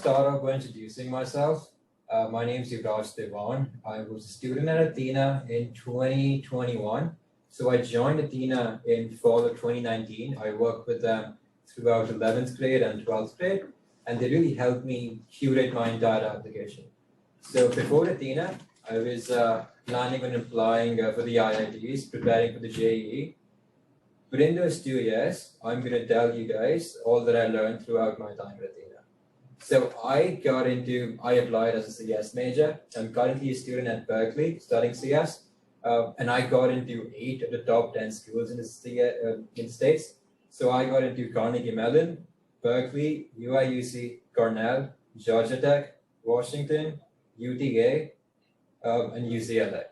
Start off by introducing myself. My name is Yuvraj Diwan. I was a student at Athena in 2021. So I joined Athena in fall of 2019. I worked with them throughout 11th grade and 12th grade, and they really helped me curate my entire application. So before Athena, I was planning on applying for the IITs, preparing for the JEE. But in those 2 years, I'm going to tell you guys all that I learned throughout my time at Athena. So I applied as a CS major. I'm currently a student at Berkeley studying CS. And I got into 8 of the top 10 schools in the States. So I got into Carnegie Mellon, Berkeley, UIUC, Cornell, Georgia Tech, Washington, UTA, and UCLA.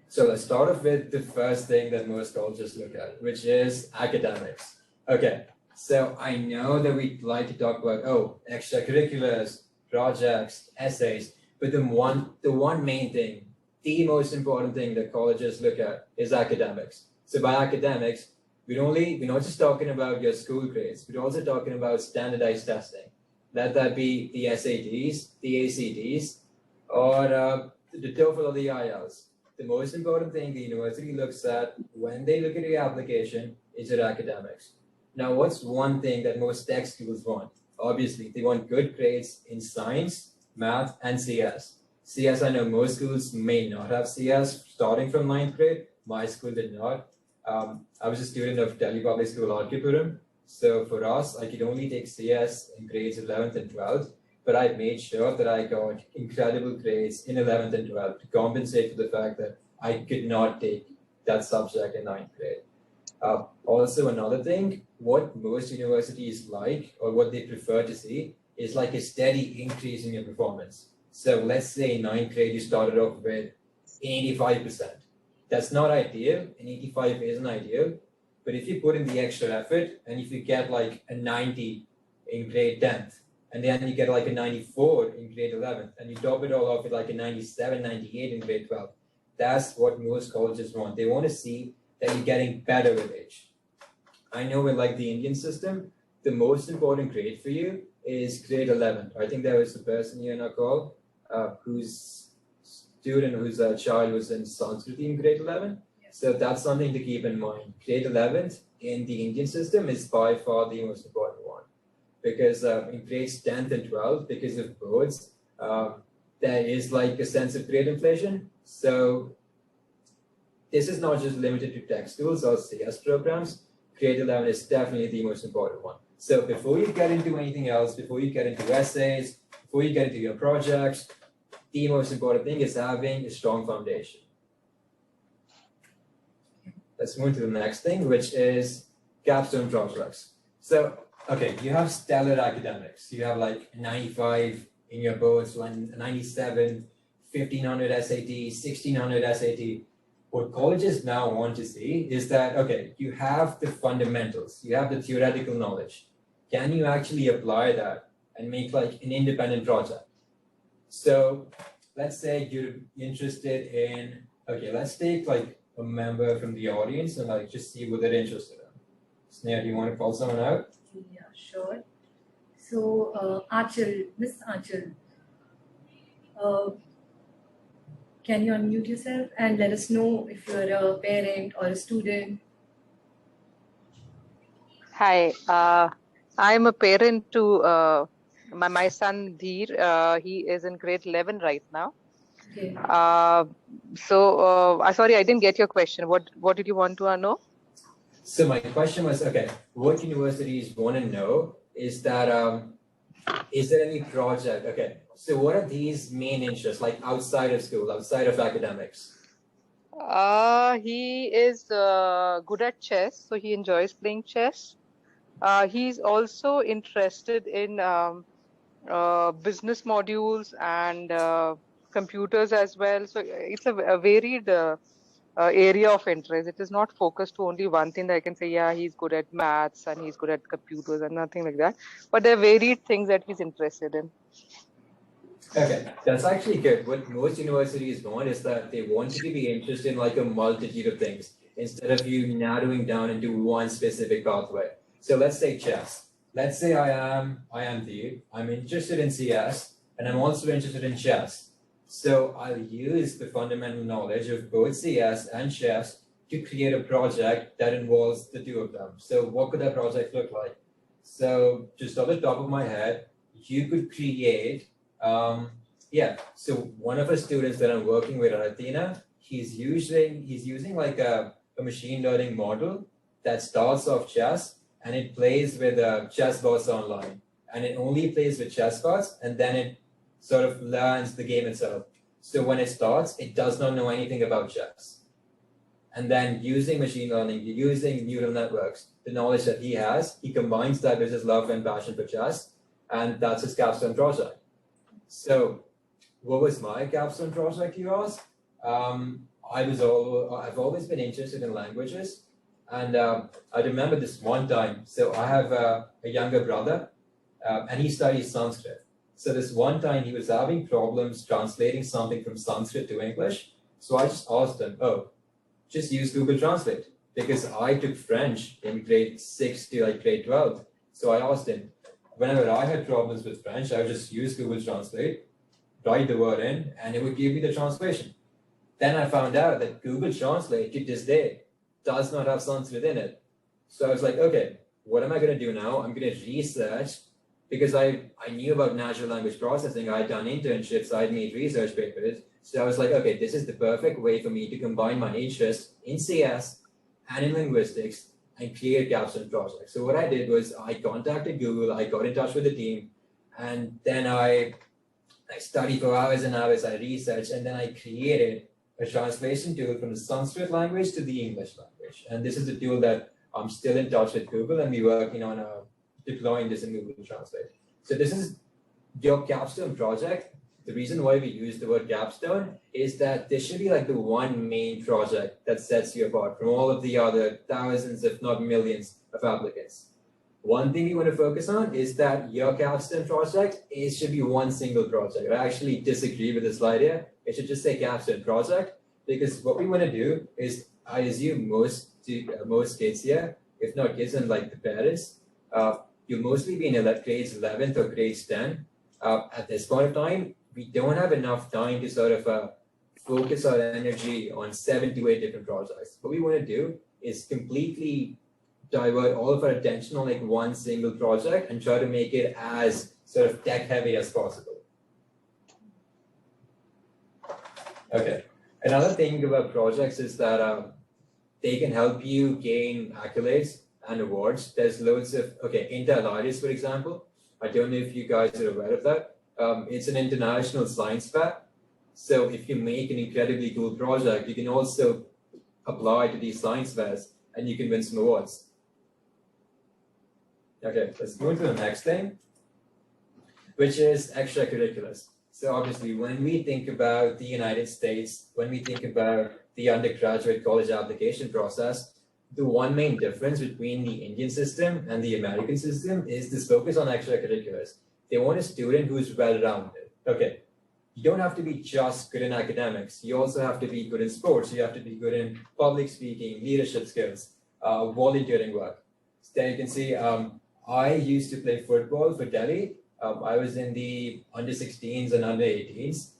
So let's start off with the first thing that most colleges look at, which is academics. Okay, so I know that we'd like to talk about, extracurriculars, projects, essays, but the one main thing, the most important thing that colleges look at is academics. So by academics, we're not just talking about your school grades, we're also talking about standardized testing. Let that be the SATs, the ACTs, or the TOEFL or the IELTS. The most important thing the university looks at when they look at your application is your academics. Now, what's one thing that most tech schools want? Obviously, they want good grades in science, math, and CS. CS, I know most schools may not have CS starting from 9th grade. My school did not. I was a student of Delhi Public School, Arkipuram. So for us, I could only take CS in grades 11th and 12th, but I made sure that I got incredible grades in 11th and 12th to compensate for the fact that I could not take that subject in 9th grade. Also, another thing, what most universities like or what they prefer to see is like a steady increase in your performance. So let's say in 9th grade, you started off with 85%. That's not ideal, and 85 isn't ideal. But if you put in the extra effort, and if you get like a 90 in grade 10th, and then you get like a 94 in grade 11th, and you top it all off with like a 97, 98 in grade 12, that's what most colleges want. They want to see that you're getting better with age. I know with like the Indian system, the most important grade for you is grade 11. I think there was a person here in our call whose child was in Sanskrit in grade 11. So that's something to keep in mind. Grade 11th in the Indian system is by far the most important one. Because in grades 10th and 12th, because of boards, there is like a sense of grade inflation. So this is not just limited to tech schools or CS programs. Grade 11 is definitely the most important one. So before you get into anything else, before you get into essays, before you get into your projects, the most important thing is having a strong foundation. Let's move to the next thing, which is Capstone Projects. So, okay, you have stellar academics. You have like 95 in your boards, 97, 1500 SAT, 1600 SAT. What colleges now want to see is that, okay, you have the fundamentals, you have the theoretical knowledge. Can you actually apply that and make like an independent project? So let's say you're interested in, okay, let's take like a member from the audience and like just see what they're interested in. Sneha, do you want to call someone out? Yeah, sure. So, Achal, Miss Achal, can you unmute yourself and let us know if you're a parent or a student? Hi, I'm a parent to my son Dheer. He is in grade 11 right now. Okay. Sorry, I didn't get your question. What did you want to know? So my question was, okay, what universities want to know is that, is there any project? Okay, so what are these main interests, like outside of school, outside of academics? He is good at chess, so he enjoys playing chess. He's also interested in business modules and computers as well. So it's a varied area of interest. It is not focused to only one thing that I can say, yeah, he's good at maths and he's good at computers and nothing like that. But there are varied things that he's interested in. Okay, that's actually good. What most universities want is that they want you to be interested in like a multitude of things instead of you narrowing down into one specific pathway. So let's say chess. let's say I am Deep. I'm interested in CS and I'm also interested in chess. So I'll use the fundamental knowledge of both CS and chess to create a project that involves the two of them. So what could that project look like? So just off the top of my head, you could create, so one of the students that I'm working with at Athena, he's using like a machine learning model that starts off chess and it plays with chess bots online. And it only plays with chess bots and then it sort of learns the game itself. So when it starts, it does not know anything about chess. And then using machine learning, using neural networks, the knowledge that he has, he combines that with his love and passion for chess, and that's his capstone project. So what was my capstone project, you ask? I've always been interested in languages, and I remember this one time. So I have a younger brother, and he studies Sanskrit. So this one time he was having problems translating something from Sanskrit to English. So I just asked him, just use Google Translate, because I took French in grade 6 to like grade 12. So I asked him, whenever I had problems with French, I would just use Google Translate, write the word in, and it would give me the translation. Then I found out that Google Translate to this day does not have Sanskrit in it. So I was like, okay, what am I going to do now? I'm going to research, because I knew about natural language processing. I had done internships, I had made research papers. So I was like, okay, this is the perfect way for me to combine my interest in CS and in linguistics and create a capstone project. So what I did was I contacted Google, I got in touch with the team, and then I studied for hours and hours, I researched, and then I created a translation tool from the Sanskrit language to the English language. And this is a tool that I'm still in touch with Google, and we're working on deploying this in Google Translate. So this is your capstone project. The reason why we use the word capstone is that this should be like the one main project that sets you apart from all of the other thousands, if not millions, of applicants. One thing you want to focus on is that your capstone project should be one single project. I actually disagree with this slide here. It should just say capstone project, because what we want to do is, I assume most kids here, if not kids and like the parents, you'll mostly be in grades 11th or grades 10. At this point of time, we don't have enough time to sort of focus our energy on 7 to 8 different projects. What we want to do is completely divert all of our attention on like one single project and try to make it as sort of tech heavy as possible. Okay. Another thing about projects is that they can help you gain accolades and awards. There's loads of, Inter-Allies, for example. I don't know if you guys are aware of that. It's an international science fair. So if you make an incredibly cool project, you can also apply to these science fairs and you can win some awards. Okay, let's move to the next thing, which is extracurriculars. So obviously, when we think about the United States, when we think about the undergraduate college application process, the one main difference between the Indian system and the American system is this focus on extracurriculars. They want a student who's well-rounded. Okay, you don't have to be just good in academics. You also have to be good in sports. You have to be good in public speaking, leadership skills, volunteering work. So there you can see, I used to play football for Delhi. I was in the under 16s and under 18s.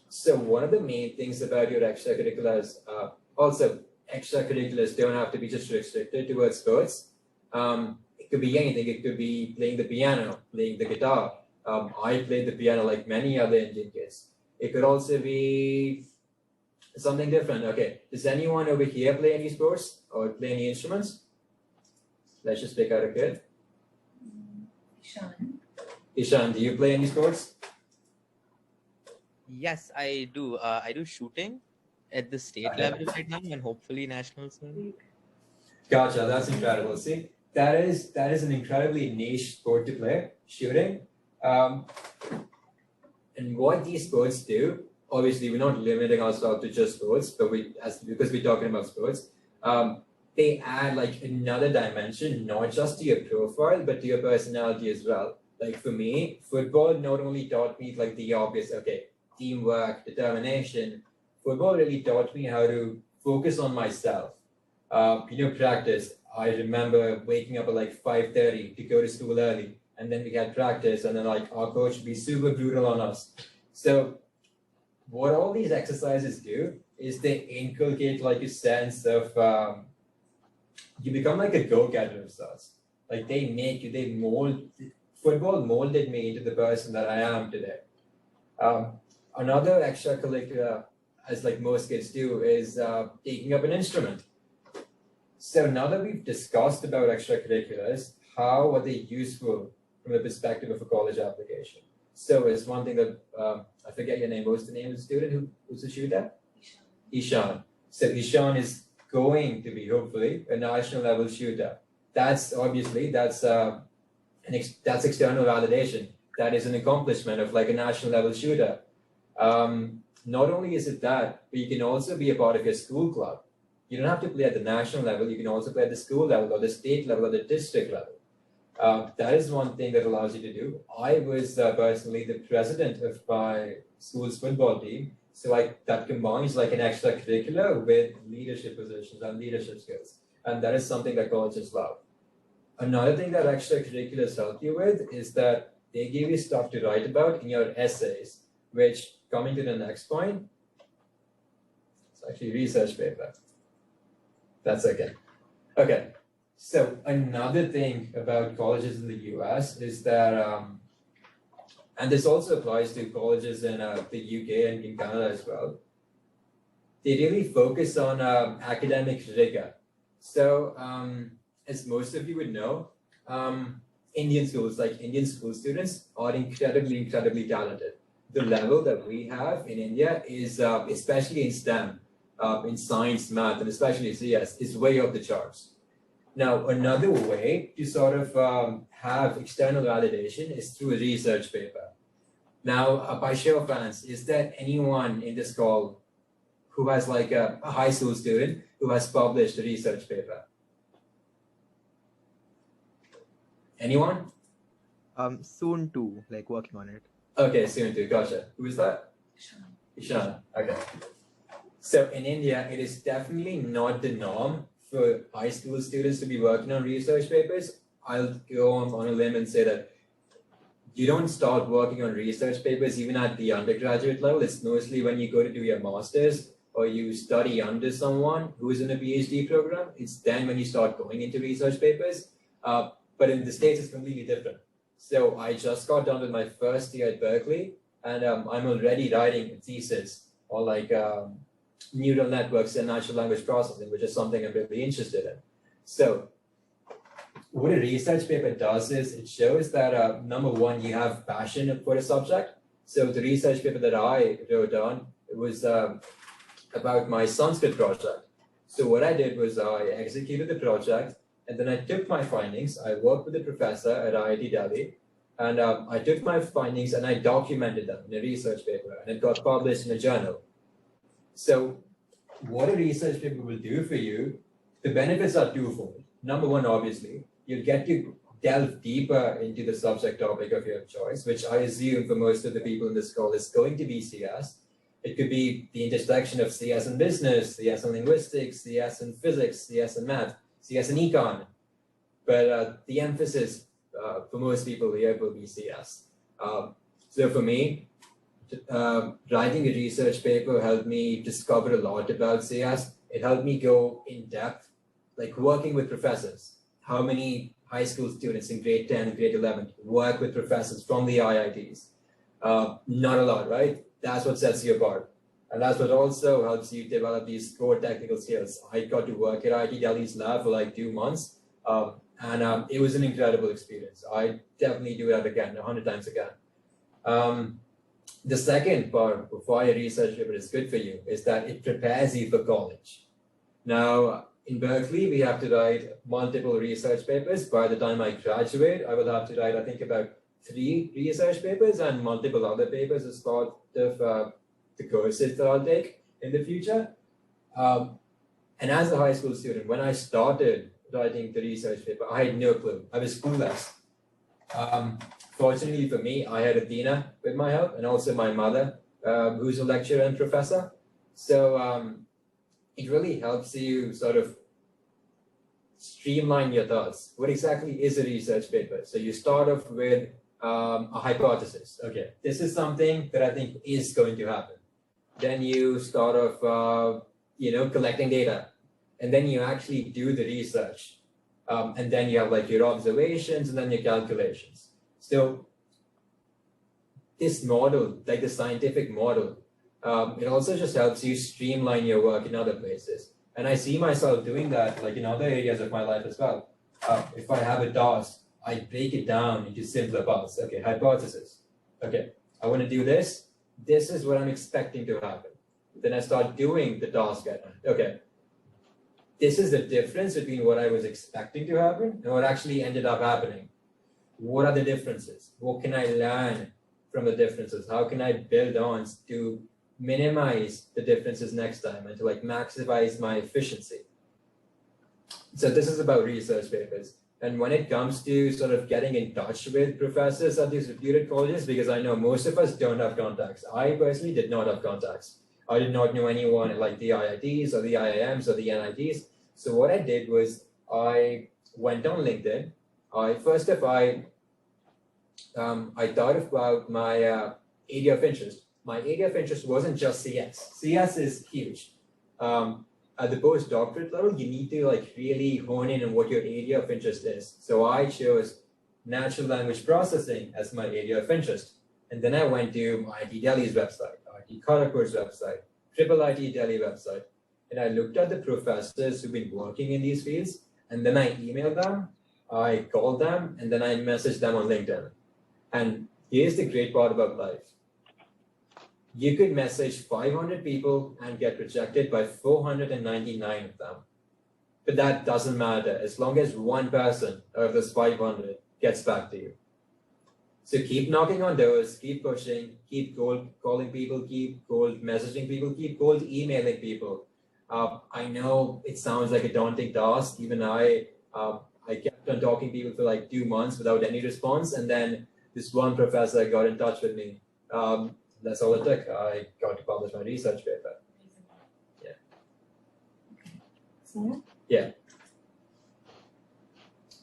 So one of the main things about your extracurriculars, also extracurriculars don't have to be just restricted towards sports. It could be anything. It could be playing the piano, playing the guitar. I played the piano like many other Indian kids. It could also be something different. Okay, does anyone over here play any sports or play any instruments? Let's just pick out a kid. Ishan, do you play any sports? Yes, I do. I do shooting at the state level right now and hopefully national soon. Gotcha, that's incredible. See, that is an incredibly niche sport to play, shooting. And what these sports do, obviously we're not limiting ourselves to just sports, but because we're talking about sports, they add like another dimension, not just to your profile, but to your personality as well. Like for me, football not only taught me like the obvious, teamwork, determination. Football really taught me how to focus on myself. Practice. I remember waking up at like 5:30 to go to school early, and then we had practice, and then like our coach would be super brutal on us. So what all these exercises do is they inculcate like a sense of you become like a go-getter of sorts. Like they make you, they mold, football molded me into the person that I am today. Another extracurricular, as like most kids do, is taking up an instrument. So now that we've discussed about extracurriculars, how are they useful from the perspective of a college application? So it's one thing that, I forget your name, what was the name of the student who's a shooter? Ishan. So Ishan is going to be, hopefully, a national level shooter. That's obviously, that's external validation. That is an accomplishment of like a national level shooter. Not only is it that, but you can also be a part of your school club. You don't have to play at the national level. You can also play at the school level or the state level or the district level. That is one thing that allows you to do. I was personally the president of my school's football team. So like that combines like an extracurricular with leadership positions and leadership skills. And that is something that colleges love. Another thing that extracurriculars help you with is that they give you stuff to write about in your essays, which, coming to the next point, it's actually research paper. That's okay. Okay, so another thing about colleges in the US is that, and this also applies to colleges in the UK and in Canada as well, they really focus on academic rigor. So, as most of you would know, Indian schools, like Indian school students, are incredibly talented. The level that we have in India is, especially in STEM, in science, math, and especially CS, is way off the charts. Now, another way to sort of have external validation is through a research paper. Now, by show of hands, is there anyone in this call who has like a high school student who has published a research paper? Anyone? Soon too, like working on it. Okay, soon too, gotcha. Who is that? Ishan. Okay. So in India, it is definitely not the norm for high school students to be working on research papers. I'll go on a limb and say that you don't start working on research papers even at the undergraduate level. It's mostly when you go to do your master's or you study under someone who's in a PhD program. It's then when you start going into research papers. But in the States, it's completely different. So I just got done with my first year at Berkeley, and I'm already writing a thesis on like neural networks and natural language processing, which is something I'm really interested in. So what a research paper does is it shows that number one, you have passion for a subject. So the research paper that I wrote on, it was about my Sanskrit project. So what I did was I executed the project, and then I took my findings. I worked with the professor at IIT Delhi, and I took my findings and I documented them in a research paper, and it got published in a journal. So what a research paper will do for you, the benefits are twofold. Number one, obviously, you'll get to delve deeper into the subject topic of your choice, which I assume for most of the people in this call is going to be CS. It could be the intersection of CS and business, CS and linguistics, CS and physics, CS and math, CS and econ. But the emphasis for most people here will be CS. So for me, writing a research paper helped me discover a lot about CS. It helped me go in depth, like working with professors. How many high school students in grade 10 and grade 11 work with professors from the IITs? Not a lot, right? That's what sets you apart. And that's what also helps you develop these core technical skills. I got to work at IIT Delhi's lab for like 2 months. And it was an incredible experience. I definitely do that again, 100 times again. The second part of why a research paper is good for you is that it prepares you for college. Now, in Berkeley, we have to write multiple research papers. By the time I graduate, I will have to write, I think, about 3 research papers and multiple other papers as part of the courses that I'll take in the future. And as a high school student, when I started writing the research paper, I had no clue. I was clueless. Fortunately for me, I had Athena with my help, and also my mother, who's a lecturer and professor. So it really helps you sort of streamline your thoughts. What exactly is a research paper? So you start off with a hypothesis. Okay, this is something that I think is going to happen. Then you start off, collecting data, and then you actually do the research, and then you have like your observations and then your calculations. So this model, like the scientific model, it also just helps you streamline your work in other places. And I see myself doing that like in other areas of my life as well. If I have a task, I break it down into simpler parts. Okay, hypothesis. Okay, I want to do this. This is what I'm expecting to happen. Then I start doing the task at hand. Okay, this is the difference between what I was expecting to happen and what actually ended up happening. What are the differences? What can I learn from the differences? How can I build on to minimize the differences next time and to like maximize my efficiency? So this is about research papers. And when it comes to sort of getting in touch with professors at these reputed colleges, because I know most of us don't have contacts. I personally did not have contacts. I did not know anyone at like the IITs or the IIMs or the NITs. So what I did was I went on LinkedIn. I thought about my area of interest. My area of interest wasn't just CS. CS is huge. At the postdoctorate level, you need to like really hone in on what your area of interest is. So I chose natural language processing as my area of interest. And then I went to IIT Delhi's website, IIT Kharagpur's website, IIT Delhi website. And I looked at the professors who've been working in these fields. And then I emailed them, I called them, and then I messaged them on LinkedIn. And here's the great part about life. You could message 500 people and get rejected by 499 of them. But that doesn't matter as long as one person out of those 500 gets back to you. So keep knocking on doors, keep pushing, keep cold calling people, keep cold messaging people, keep cold emailing people. I know it sounds like a daunting task. Even I kept on talking to people for like 2 months without any response. And then this one professor got in touch with me. That's all it took. I got to publish my research paper. Yeah. So? Yeah.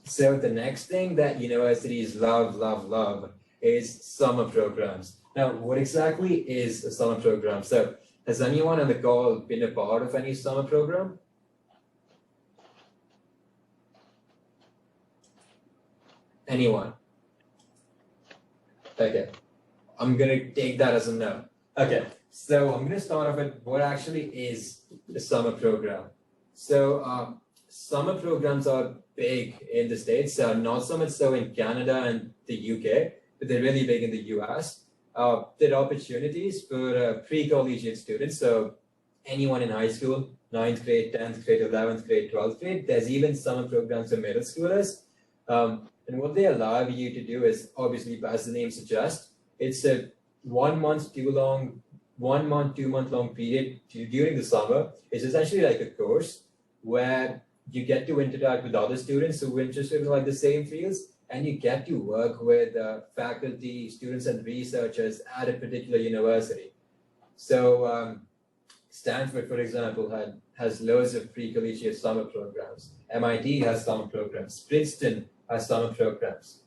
So the next thing that universities love is summer programs. Now, what exactly is a summer program? So has anyone on the call been a part of any summer program? Anyone? Okay. I'm going to take that as a no. Okay, so I'm going to start off with what actually is the summer program. So summer programs are big in the States, not so much so in Canada and the UK, but they're really big in the US. There are opportunities for pre-collegiate students, so anyone in high school, 9th grade, 10th grade, 11th grade, 12th grade. There's even summer programs for middle schoolers. And what they allow you to do is, obviously, as the name suggests, it's a 1 month, 2 month long period during the summer. It's essentially like a course where you get to interact with other students who are interested in like the same fields, and you get to work with faculty, students, and researchers at a particular university. So Stanford, for example, has loads of pre-collegiate summer programs. MIT has summer programs. Princeton has summer programs.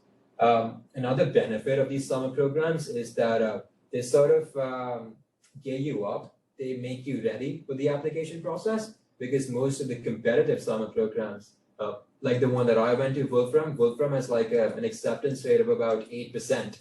Another benefit of these summer programs is that they sort of gear you up. They make you ready for the application process, because most of the competitive summer programs, like the one that I went to, Wolfram has like an acceptance rate of about 8%.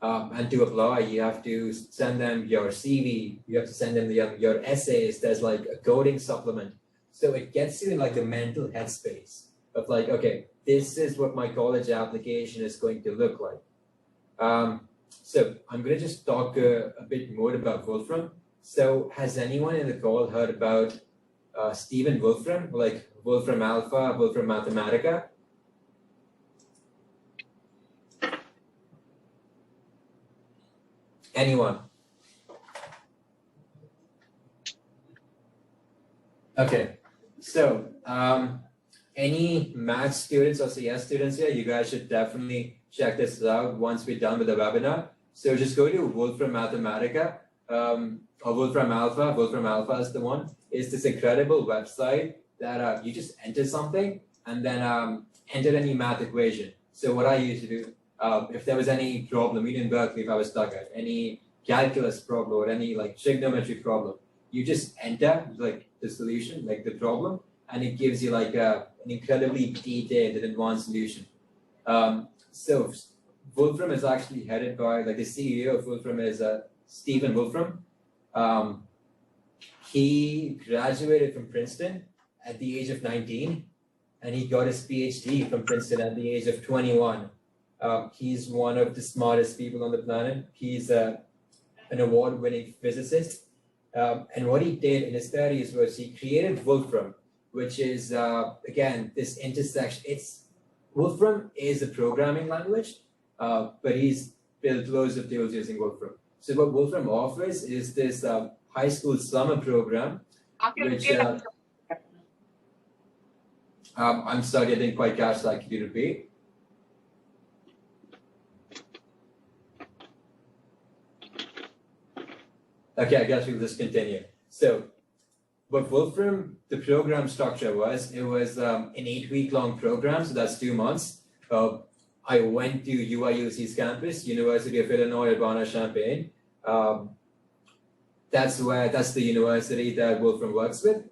And to apply, you have to send them your CV, you have to send them your essays, there's like a coding supplement. So it gets you in like the mental headspace of like, okay, this is what my college application is going to look like. So I'm going to just talk a bit more about Wolfram. So has anyone in the call heard about Stephen Wolfram, like Wolfram Alpha, Wolfram Mathematica? Anyone? Okay, so any math students or CS students here, you guys should definitely check this out once we're done with the webinar. So just go to Wolfram Mathematica, or Wolfram Alpha. Wolfram Alpha is the one. It's this incredible website that you just enter something and then enter any math equation. So what I used to do, if there was any problem, even in Berkeley, if I was stuck at any calculus problem or any like trigonometry problem, you just enter like the solution, like the problem, and it gives you like an incredibly detailed and advanced solution. So Wolfram is actually headed by, like the CEO of Wolfram is Stephen Wolfram. He graduated from Princeton at the age of 19, and he got his PhD from Princeton at the age of 21. He's one of the smartest people on the planet. He's an award-winning physicist. And what he did in his studies was he created Wolfram, which is, again, this intersection. Wolfram is a programming language, but he's built loads of tools using Wolfram. So what Wolfram offers is this high school summer program, which I'm sorry, I didn't quite catch that. Could you repeat? Okay, I guess we'll just continue. So what Wolfram, the program structure was, it was an 8-week-long program, so that's 2 months. I went to UIUC's campus, University of Illinois Urbana-Champaign. That's the university that Wolfram works with.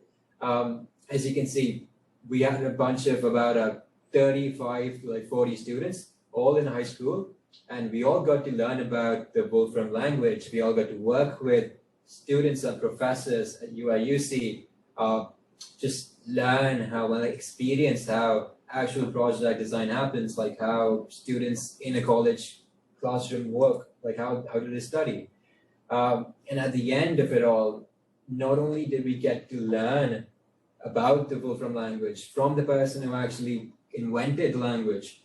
As you can see, we had a bunch of about 35 to like 40 students, all in high school, and we all got to learn about the Wolfram language. We all got to work with students and professors at UIUC, just learn how, experience how actual project design happens, like how students in a college classroom work, like how do they study. And at the end of it all, not only did we get to learn about the Wolfram language from the person who actually invented the language,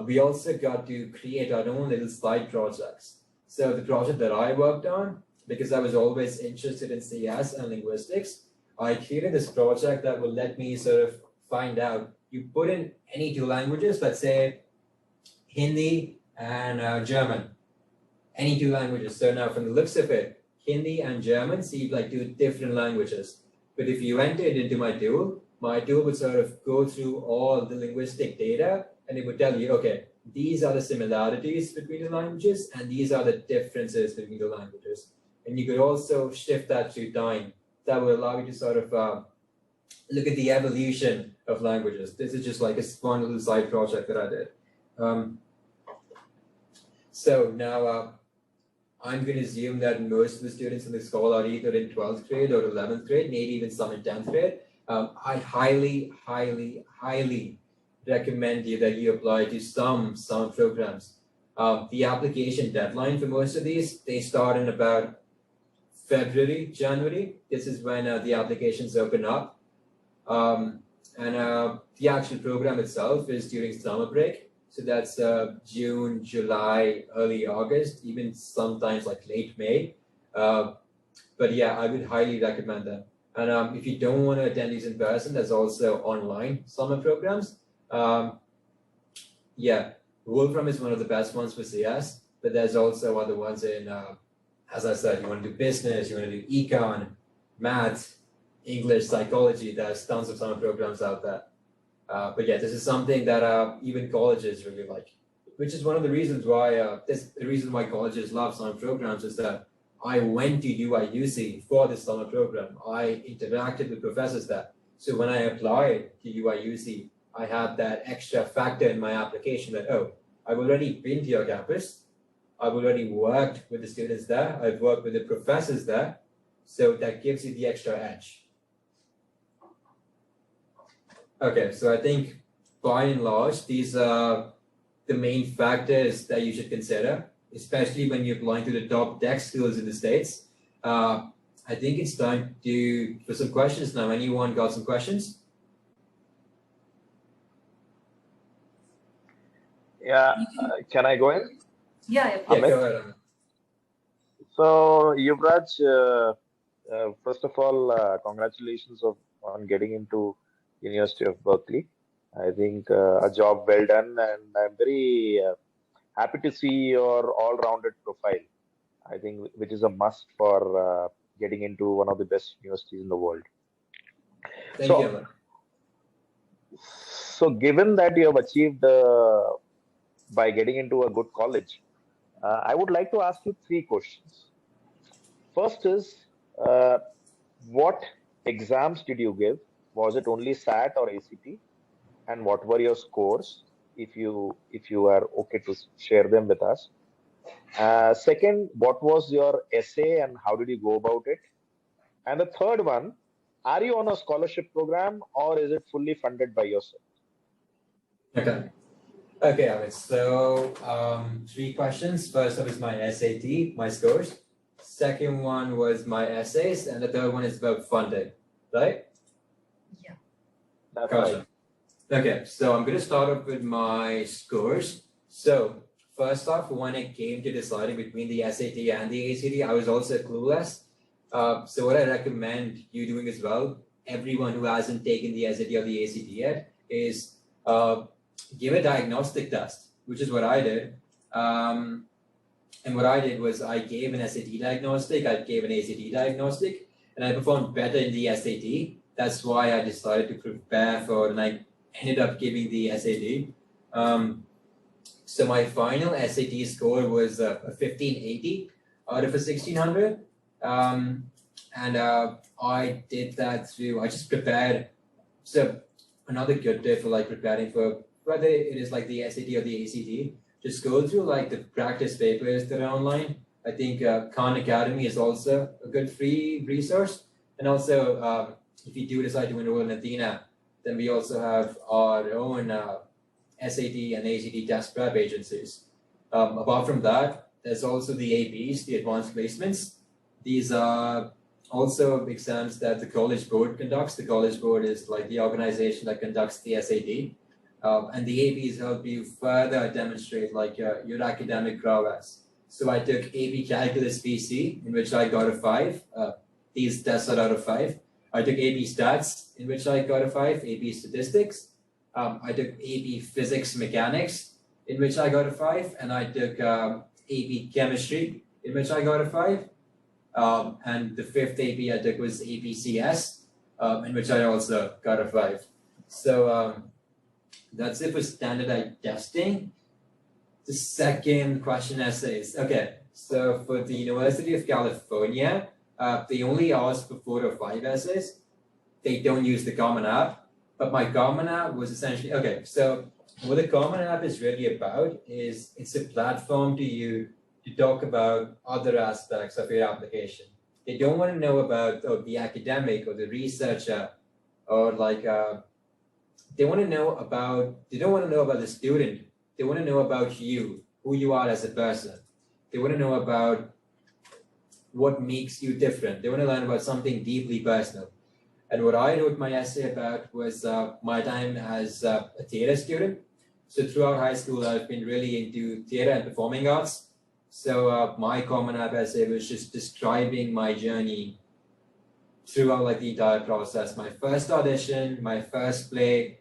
we also got to create our own little side projects. So the project that I worked on, because I was always interested in CS and linguistics, I created this project that will let me sort of find out, you put in any 2 languages, let's say Hindi and German, any 2 languages. So now from the looks of it, Hindi and German seem like 2 different languages. But if you enter it into my tool would sort of go through all the linguistic data, and it would tell you, okay, these are the similarities between the languages, and these are the differences between the languages. And you could also shift that through time. That will allow you to sort of look at the evolution of languages. This is just like a fun little side project that I did. So now I'm going to assume that most of the students in this call are either in 12th grade or 11th grade, maybe even some in 10th grade. I highly, highly, highly recommend you that you apply to some programs. The application deadline for most of these, they start in about February, January. This is when the applications open up. And the actual program itself is during summer break. So that's June, July, early August, even sometimes like late May. But yeah, I would highly recommend them. And if you don't want to attend these in person, there's also online summer programs. Yeah, Wolfram is one of the best ones for CS, but there's also other ones in, as I said, you want to do business, you want to do econ, math, English, psychology. There's tons of summer programs out there. But yeah, this is something that even colleges really like, which is one of the reasons why the reason why colleges love summer programs is that I went to UIUC for this summer program. I interacted with professors there. So when I applied to UIUC, I had that extra factor in my application that, oh, I've already been to your campus. I've already worked with the students there. I've worked with the professors there. So that gives you the extra edge. Okay, so I think by and large, these are the main factors that you should consider, especially when you're applying to the top tech schools in the States. I think it's time for some questions now. Anyone got some questions? Yeah, can I go ahead? Yeah, Yeah, go ahead. Amit. So, Yuvraj, first of all, congratulations on getting into University of Berkeley. I think a job well done, and I'm very happy to see your all-rounded profile. I think which is a must for getting into one of the best universities in the world. Thank you, Amit. So given that you have achieved by getting into a good college, I would like to ask you three questions. First is, uh, what exams did you give? Was it only SAT or ACT? And what were your scores? If you are okay to share them with us. Second, what was your essay and how did you go about it? And the third one, are you on a scholarship program or is it fully funded by yourself? Okay. Okay, Amit. So three questions. First up is my SAT, my scores. Second one was my essays, and the third one is about funding, right? Yeah. That's Gotcha. right. Okay, so I'm gonna start off with my scores. So first off, when it came to deciding between the SAT and the ACT, I was also clueless. So what I recommend you doing as well, everyone who hasn't taken the SAT or the ACT yet, is give a diagnostic test, which is what I did. And what I did was I gave an SAT diagnostic, I gave an ACT diagnostic, and I performed better in the SAT. That's why I decided to prepare for it, and I ended up giving the SAT. So my final SAT score was a 1580 out of a 1600. I did that through, I just prepared. So another good tip for like preparing for whether it is like the SAT or the ACT, just go through like the practice papers that are online. I think Khan Academy is also a good free resource. And also, if you do decide to enroll in Athena, then we also have our own SAT and ACT test prep agencies. Apart from that, there's also the APs, the advanced placements. These are also exams that the College Board conducts. The College Board is like the organization that conducts the SAT. And the APs help you further demonstrate like your academic prowess. So I took AP Calculus PC, in which I got a 5. These tests are out of 5. I took AP Stats, in which I got a 5. AP Statistics. I took AP Physics Mechanics, in which I got a 5. And I took AP Chemistry, in which I got a 5. And the fifth AP I took was AP CS, in which I also got a 5. So that's it for standardized testing. The second question essays. Okay, so for the University of California, they only ask for 4 or 5 essays. They don't use the Common App, but my Common App was essentially, okay, so what the Common App is really about is it's a platform to you to talk about other aspects of your application. They don't want to know about the academic or the researcher or like, they don't want to know about the student. They want to know about you, who you are as a person. They want to know about what makes you different. They want to learn about something deeply personal. And what I wrote my essay about was my time as a theater student. So throughout high school, I've been really into theater and performing arts. So my Common App essay was just describing my journey throughout like the entire process. My first audition, my first play,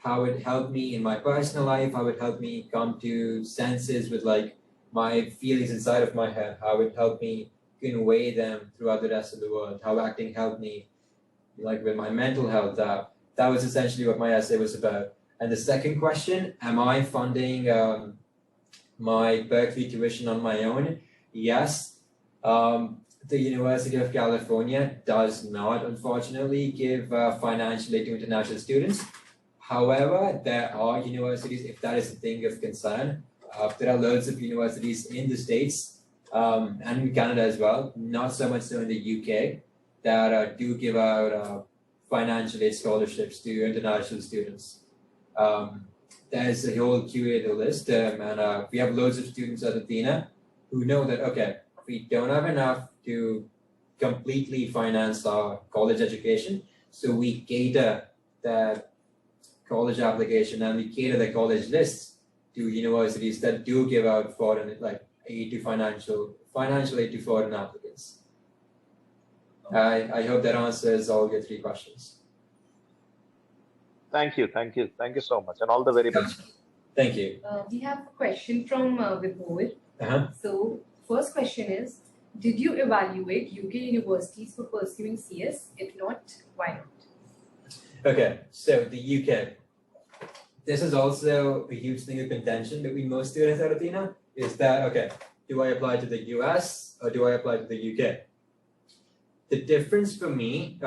how it helped me in my personal life, how it helped me come to senses with like my feelings inside of my head, how it helped me convey them throughout the rest of the world, how acting helped me like with my mental health. That was essentially what my essay was about. And the second question, am I funding my Berkeley tuition on my own? Yes. The University of California does not, unfortunately, give financial aid to international students. However, there are universities, if that is a thing of concern, there are loads of universities in the States and in Canada as well, not so much so in the UK, that do give out financial aid scholarships to international students. There's a whole curated list, and we have loads of students at Athena who know that, okay, we don't have enough to completely finance our college education, so we cater that college application and we cater the college lists to universities that do give out foreign like aid to financial aid to foreign applicants. I hope that answers all your 3 questions. Thank you so much, and all the very best. Thank you. We have a question from Vibhor. Uh-huh. So, first question is, did you evaluate UK universities for pursuing CS? If not, why not? Okay, so the UK. this is also a huge thing of contention between most students at Athena, is that, okay, do I apply to the US or do I apply to the UK? The difference for me,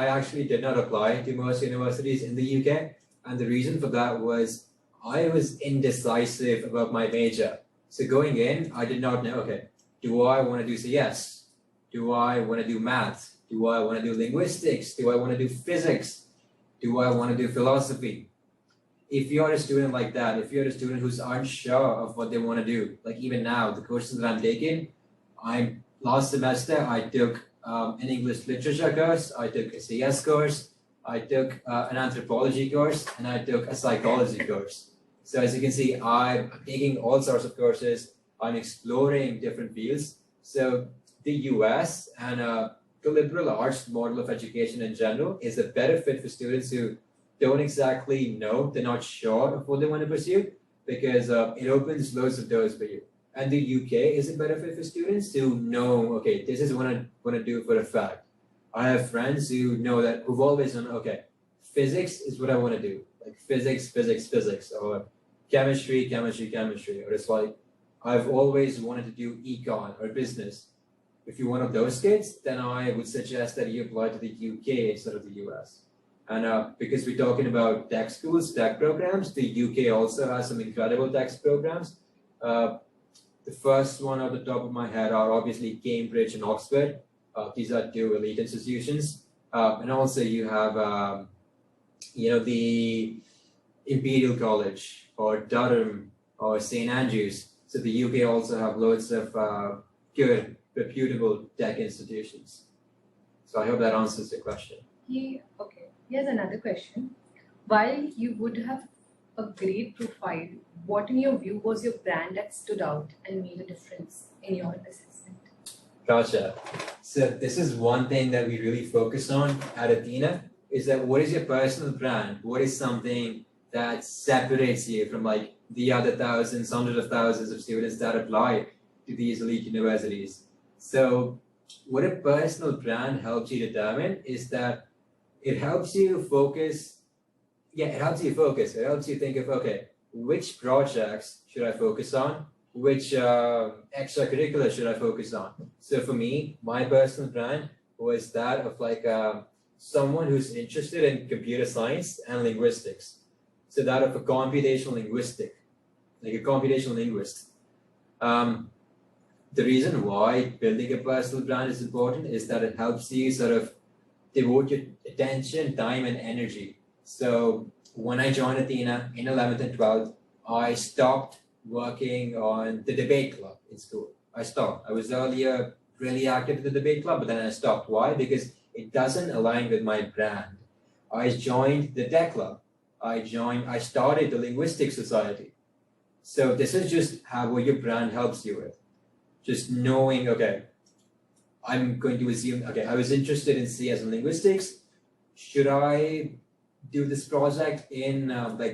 I actually did not apply to most universities in the UK, and the reason for that was I was indecisive about my major. So going in, I did not know, okay, do I want to do CS? Do I want to do math? Do I want to do linguistics? Do I want to do physics? Do I want to do philosophy? If you're a student like that, if you're a student who's unsure of what they want to do, like even now, the courses that I'm taking, last semester I took an English literature course, I took a CS course, I took an anthropology course, and I took a psychology course. So as you can see, I'm taking all sorts of courses, I'm exploring different fields. So the US and the liberal arts model of education in general is a better fit for students who don't exactly know, they're not sure of what they want to pursue, because it opens loads of doors for you. And the UK is a better fit for students who know, okay, this is what I want to do for a fact. I have friends who know that, who've always known, okay, physics is what I want to do, like physics, or chemistry, or it's like, I've always wanted to do econ or business. If you're one of those kids, then I would suggest that you apply to the UK instead of the US. And because we're talking about tech schools, tech programs, the UK also has some incredible tech programs. The first one off the top of my head are obviously Cambridge and Oxford. These are two elite institutions. And also you have, the Imperial College or Durham or St. Andrews. So the UK also have loads of good, reputable tech institutions. So I hope that answers the question. Here's another question. While you would have a great profile, what in your view was your brand that stood out and made a difference in your assessment? Gotcha. So this is one thing that we really focus on at Athena, is that what is your personal brand? What is something that separates you from like the other thousands, hundreds of thousands of students that apply to these elite universities? So what a personal brand helps you determine is that it helps you focus. It helps you focus. It helps you think of, okay, which projects should I focus on? Which extracurricular should I focus on? So for me, my personal brand was that of like someone who's interested in computer science and linguistics. So that of a computational linguistic, like a computational linguist. The reason why building a personal brand is important is that it helps you sort of devote your attention, time, and energy. So when I joined Athena in 11th and 12th, I stopped working on the debate club in school. I stopped. I was earlier really active in the debate club, but then I stopped. Why? Because it doesn't align with my brand. I joined the tech club. I started the Linguistic Society. So this is just what your brand helps you with. Just knowing, okay, I'm going to assume, okay, I was interested in CS and linguistics. Should I do this project in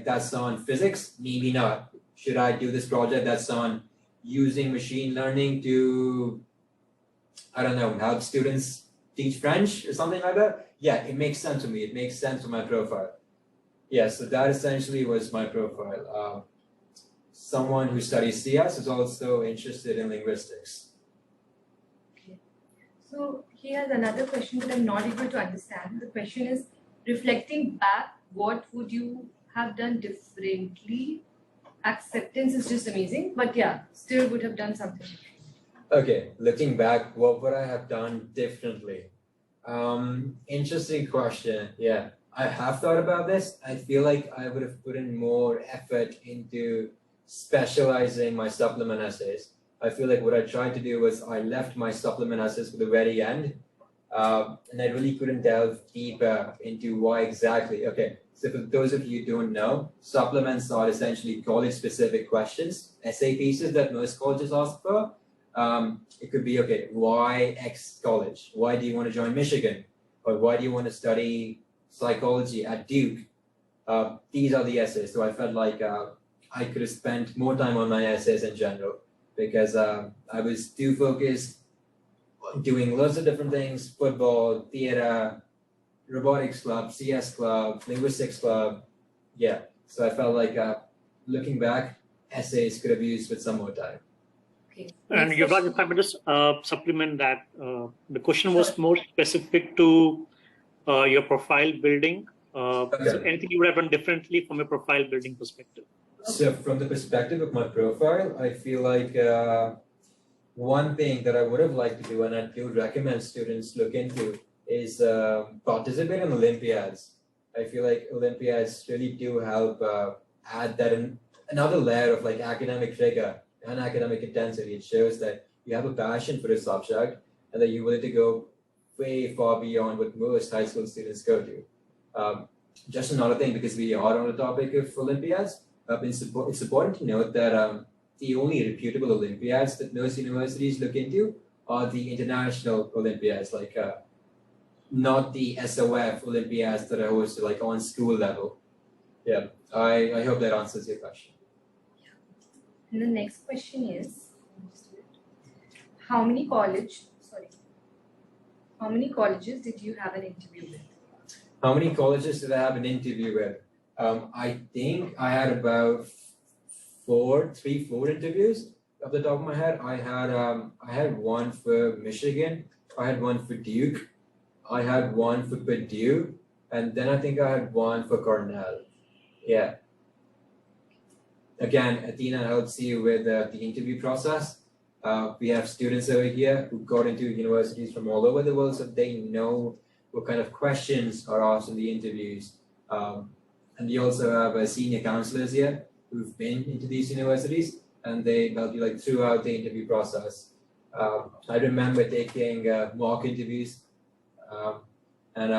that's on physics? Maybe not. Should I do this project that's on using machine learning to, I don't know, help students teach French or something like that? Yeah, it makes sense to me. It makes sense for my profile. Yeah, so that essentially was my profile. Someone who studies CS is also interested in linguistics. So here's another question that I'm not able to understand. The question is, reflecting back, what would you have done differently? Acceptance is just amazing, but yeah, still would have done something different. Okay, looking back, what would I have done differently? Interesting question. Yeah, I have thought about this. I feel like I would have put in more effort into specializing my supplement essays. I feel like what I tried to do was I left my supplement essays for the very end, and I really couldn't delve deeper into why exactly. Okay, so for those of you who don't know, supplements are essentially college-specific questions, essay pieces that most colleges ask for. It could be, okay, why X college? Why do you want to join Michigan? Or why do you want to study psychology at Duke? These are the essays. So I felt like I could have spent more time on my essays in general, because I was too focused on doing lots of different things: football, theater, robotics club, CS club, linguistics club. Yeah. So I felt like looking back, essays could have used with some more time. Okay. And Next Yuvraj, question. if I may just supplement that, the question was more specific to your profile building. So anything you would have done differently from a profile building perspective? So from the perspective of my profile, I feel like one thing that I would have liked to do, and I do recommend students look into, is participate in Olympiads. I feel like Olympiads really do help add that another layer of like academic rigor and academic intensity. It shows that you have a passion for a subject and that you're willing to go way far beyond what most high school students go to. Just another thing, because we are on the topic of Olympiads, it's important to note that the only reputable Olympiads that most universities look into are the international Olympiads, like not the SOF Olympiads that are hosted like on school level. Yeah, I hope that answers your question. And the next question is, how many colleges did you have an interview with? How many colleges did I have an interview with? I think I had about four interviews off the top of my head. I had one for Michigan, I had one for Duke, I had one for Purdue, and then I think I had one for Cornell. Yeah. Again, Athena helps you with the interview process. We have students over here who got into universities from all over the world, so they know what kind of questions are asked in the interviews. And we also have senior counselors here who've been into these universities, and they help you like throughout the interview process. I remember taking mock interviews, and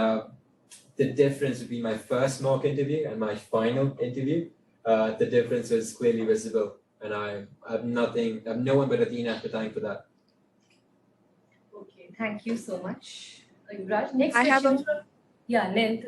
the difference between my first mock interview and my final interview, the difference was clearly visible, and I have no one but Athena to thank for that. Okay, thank you so much, Yuvraj. Next I question have a- from Nent.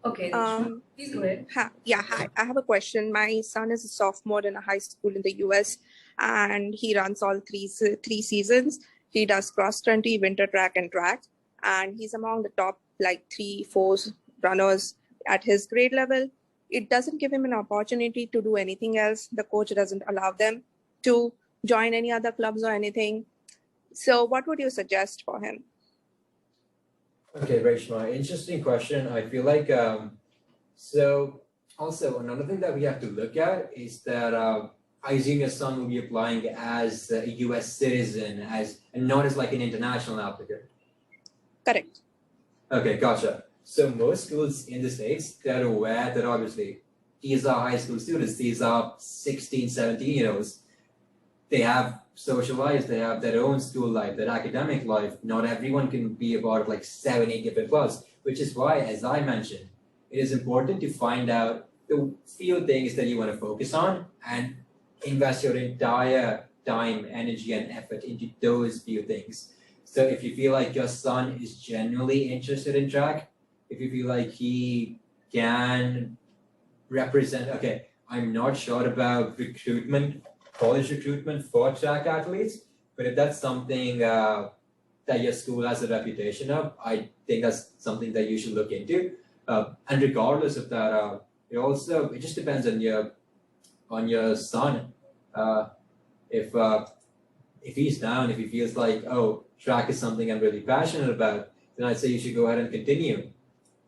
Okay, Rishma, please go ahead. Hi. I have a question. My son is a sophomore in a high school in the US, and he runs all three seasons. He does cross country, winter track, and track, and he's among the top like 3-4 runners at his grade level. It doesn't give him an opportunity to do anything else. The coach doesn't allow them to join any other clubs or anything. So what would you suggest for him? Okay, Reshma, interesting question. I feel like so also another thing that we have to look at is that I assume your son will be applying as a US citizen and not as like an international applicant. Correct. Okay, gotcha. So most schools in the States, they're aware that obviously these are high school students, these are 16, 17-year-olds. They have social lives, they have their own school life, their academic life. Not everyone can be a part of like 7-8 different clubs, which is why, as I mentioned, it is important to find out the few things that you want to focus on and invest your entire time, energy, and effort into those few things. So if you feel like your son is genuinely interested in track, if you feel like he can represent, okay, I'm not sure about college recruitment for track athletes, but if that's something that your school has a reputation of, I think that's something that you should look into. And regardless of that, it just depends on your son. If he's down, if he feels like, oh, track is something I'm really passionate about, then I'd say you should go ahead and continue.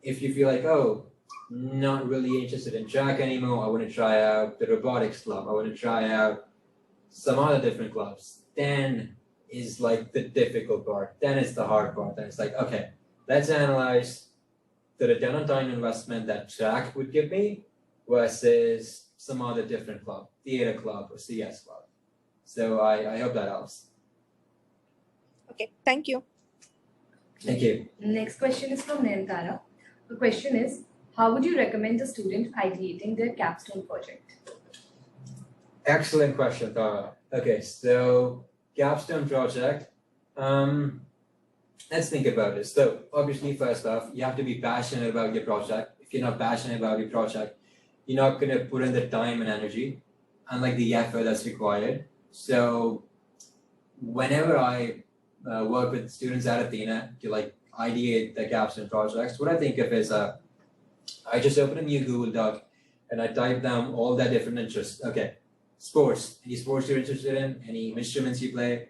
If you feel like, oh, not really interested in track anymore, I want to try out the robotics club, I want to try out some other different clubs, then is like the difficult part, then it's the hard part. Then it's like, okay, let's analyze the return on time investment that track would give me versus some other different club, theater club or CS club. So I hope that helps. Okay, thank you. Thank you. Next question is from Nayantara. The question is, how would you recommend a student ideating their capstone project? Excellent question, Tara. Okay, so capstone project. Let's think about this. So obviously, first off, you have to be passionate about your project. If you're not passionate about your project, you're not going to put in the time and energy and like the effort that's required. So whenever I work with students at Athena to like ideate the capstone projects, what I think of is I just open a new Google Doc and I type down all their different interests. Okay, sports, any sports you're interested in, any instruments you play,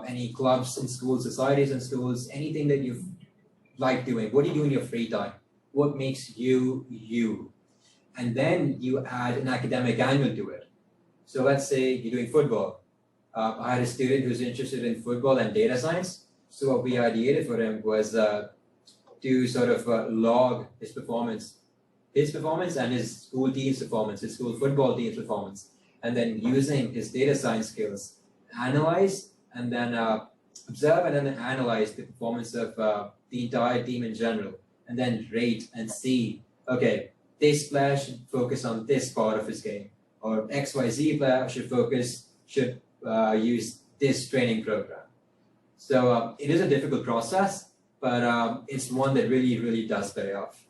any clubs in schools, societies in schools, anything that you like doing. What do you do in your free time? What makes you you? And then you add an academic angle to it. So let's say you're doing football. I had a student who's interested in football and data science. So what we ideated for him was to sort of log his performance and his school team's performance, his school football team's performance, and then using his data science skills, analyze and then observe and then analyze the performance of the entire team in general, and then rate and see, okay, this player should focus on this part of his game, or XYZ player should use this training program. So it is a difficult process, but it's one that really, really does pay off.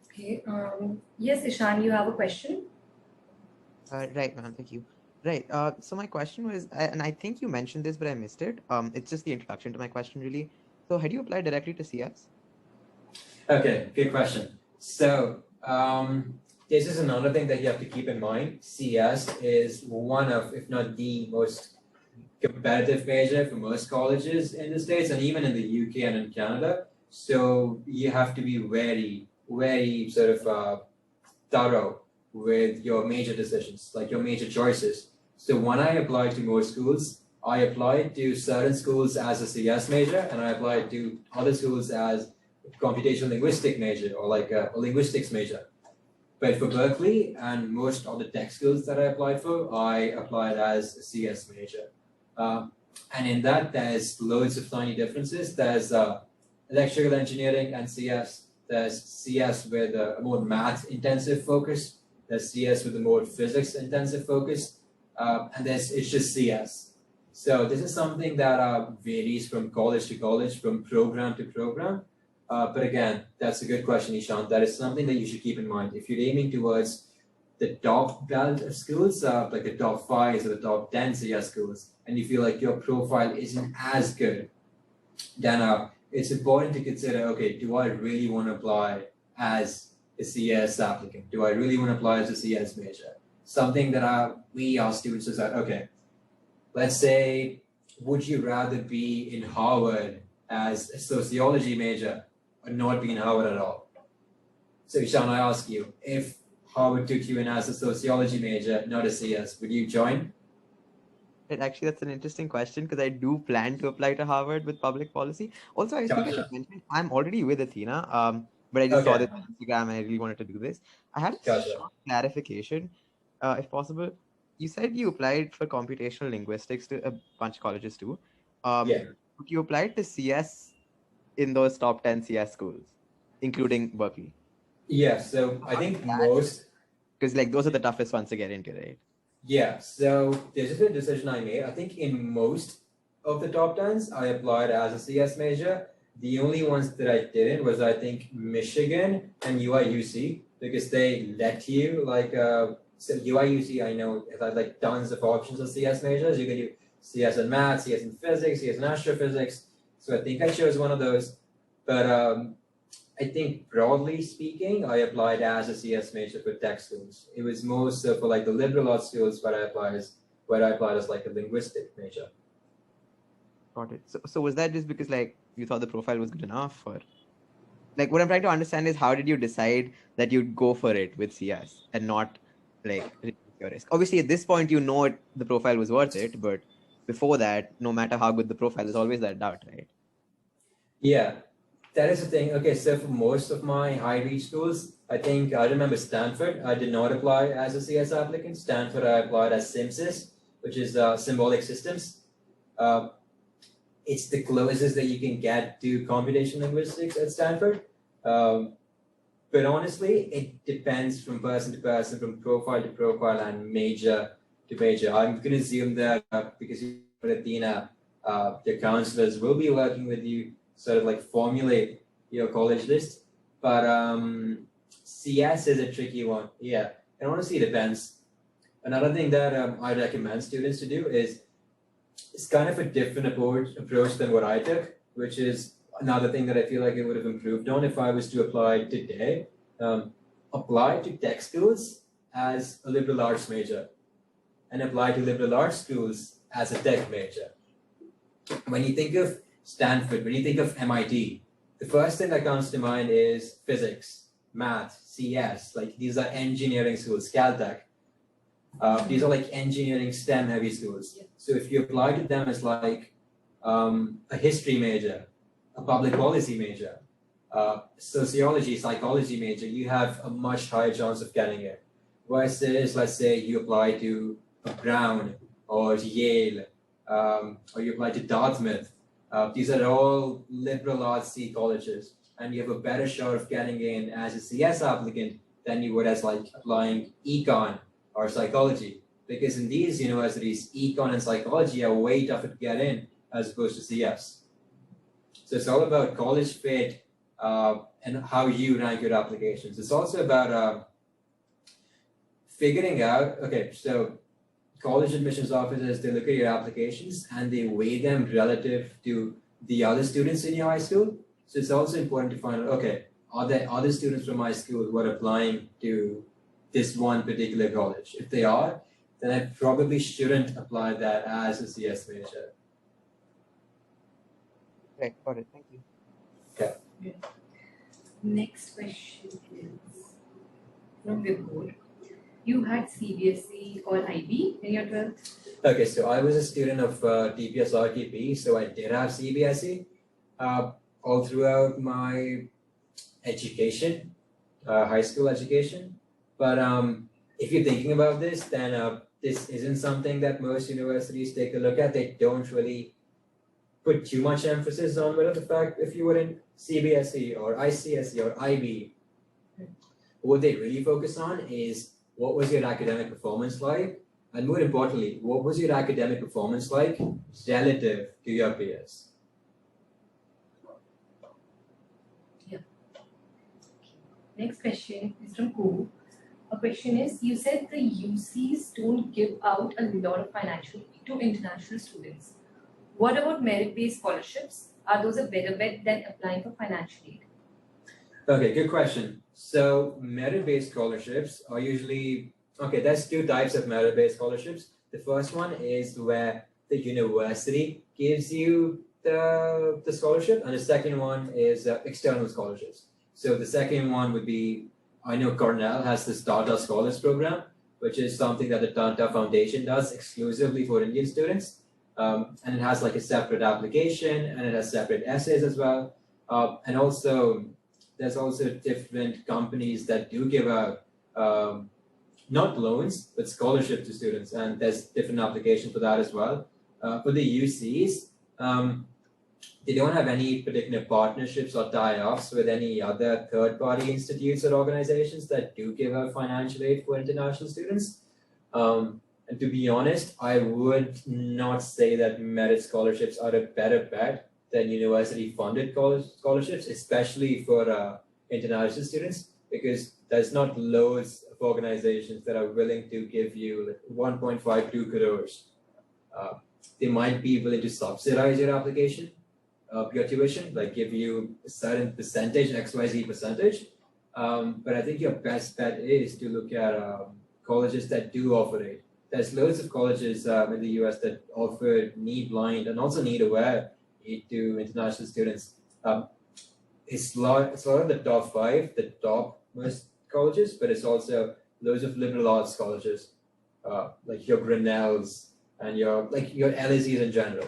Okay. Yes, Ishan, you have a question? Right, ma'am. Thank you. Right. So my question was, and I think you mentioned this, but I missed it. It's just the introduction to my question, really. So had you applied directly to CS? Okay, good question. So this is another thing that you have to keep in mind. CS is one of, if not the most competitive major for most colleges in the States and even in the UK and in Canada. So you have to be very sort of thorough with your major decisions, like your major choices. So when I applied to more schools, I applied to certain schools as a CS major, and I applied to other schools as computational linguistic major or like a linguistics major. But for Berkeley and most of the tech schools that I applied for, I applied as a CS major. And in that, there's loads of tiny differences. There's electrical engineering and CS. There's CS with a more math-intensive focus. There's CS with a more physics-intensive focus. And it's just CS. So this is something that varies from college to college, from program to program. But again, that's a good question, Ishan. That is something that you should keep in mind. If you're aiming towards the top belt of schools, like the top 5 or the top 10 CS schools, and you feel like your profile isn't as good, then it's important to consider, okay, do I really want to apply as a CS applicant? Do I really want to apply as a CS major? Something that we ask students is that, okay, let's say, would you rather be in Harvard as a sociology major or not be in Harvard at all? So Ishan, I ask you, if Harvard took you in as a sociology major, not a CS, would you join? Actually, that's an interesting question because I do plan to apply to Harvard with public policy. Also, I think I should mention I'm already with Athena, but I just saw this on Instagram and I really wanted to do this. I had a short clarification, if possible. You said you applied for computational linguistics to a bunch of colleges too. But you applied to CS in those top 10 CS schools, including Berkeley. Yeah, so I think most... Because like those are the toughest ones to get into, right? Yeah, so this is a decision I made. I think in most of the top 10s, I applied as a CS major. The only ones that I didn't was, I think, Michigan and UIUC, because they let you, like, so UIUC, I know, it had like tons of options of CS majors. You can do CS in math, CS in physics, CS in astrophysics. So I think I chose one of those. But I think broadly speaking, I applied as a CS major for tech schools. It was more so for like the liberal arts schools where I applied as like a linguistic major. Got it. So was that just because like you thought the profile was good enough, or like what I'm trying to understand is how did you decide that you'd go for it with CS and not like your risk? Obviously at this point you know the profile was worth it, but before that, no matter how good the profile, there's always that doubt, right? Yeah. That is the thing. Okay, so for most of my high reach schools, I think I remember Stanford. I did not apply as a CS applicant. Stanford, I applied as SimSys, which is symbolic systems. It's the closest that you can get to computational linguistics at Stanford. But honestly, it depends from person to person, from profile to profile, and major to major. I'm going to assume that because you're at Athena, the counselors will be working with you, sort of like formulate your college list. But CS is a tricky one. Yeah, it honestly depends. Another thing that I recommend students to do is it's kind of a different approach than what I took, which is another thing that I feel like it would have improved on if I was to apply today. apply to tech schools as a liberal arts major and apply to liberal arts schools as a tech major. When you think of Stanford, when you think of MIT, the first thing that comes to mind is physics, math, CS, like these are engineering schools, Caltech. These are like engineering STEM heavy schools. So if you apply to them as like a history major, a public policy major, sociology, psychology major, you have a much higher chance of getting it. Versus, let's say you apply to Brown or Yale, or you apply to Dartmouth. These are all liberal artsy colleges, and you have a better shot of getting in as a CS applicant than you would as like applying econ or psychology. Because in these universities, econ and psychology are way tougher to get in as opposed to CS. So it's all about college fit and how you rank your applications. It's also about figuring out, okay, so college admissions officers, they look at your applications and they weigh them relative to the other students in your high school. So it's also important to find out, okay, are there other students from my school who are applying to this one particular college? If they are, then I probably shouldn't apply that as a CS major. Right, got it. Thank you. Okay. Next question is from Vibhor. You had CBSE or IB in your 12th? Okay, so I was a student of TPS RTP, so I did have CBSE all throughout my education, high school education. But if you're thinking about this, then this isn't something that most universities take a look at. They don't really put too much emphasis on whether the fact if you were in CBSE or ICSE or IB. What they really focus on is what was your academic performance like? And more importantly, what was your academic performance like relative to your peers? Yeah. Next question is from Kuhu. A question is, you said the UCs don't give out a lot of financial aid to international students. What about merit-based scholarships? Are those a better bet than applying for financial aid? Okay, good question. So merit-based scholarships are usually, okay, there's two types of merit-based scholarships. The first one is where the university gives you the scholarship, and the second one is external scholarships. So the second one would be, I know Cornell has the Tata Scholars Program, which is something that the Tata Foundation does exclusively for Indian students. And it has like a separate application and it has separate essays as well. And also, there's also different companies that do give out not loans, but scholarships to students. And there's different applications for that as well. For the UCs, they don't have any particular partnerships or tie-ups with any other third-party institutes or organizations that do give out financial aid for international students. And to be honest, I would not say that merit scholarships are a better bet than university-funded scholarships, especially for international students, because there's not loads of organizations that are willing to give you like 1.52 crores. They might be willing to subsidize your application, your tuition, like give you a certain percentage, XYZ percentage. But I think your best bet is to look at colleges that do offer it. There's loads of colleges in the US that offer need blind and also need aware aid to international students. It's a lot of the top 5, the top most colleges, but it's also loads of liberal arts colleges, like your Grinnells and your LSEs in general.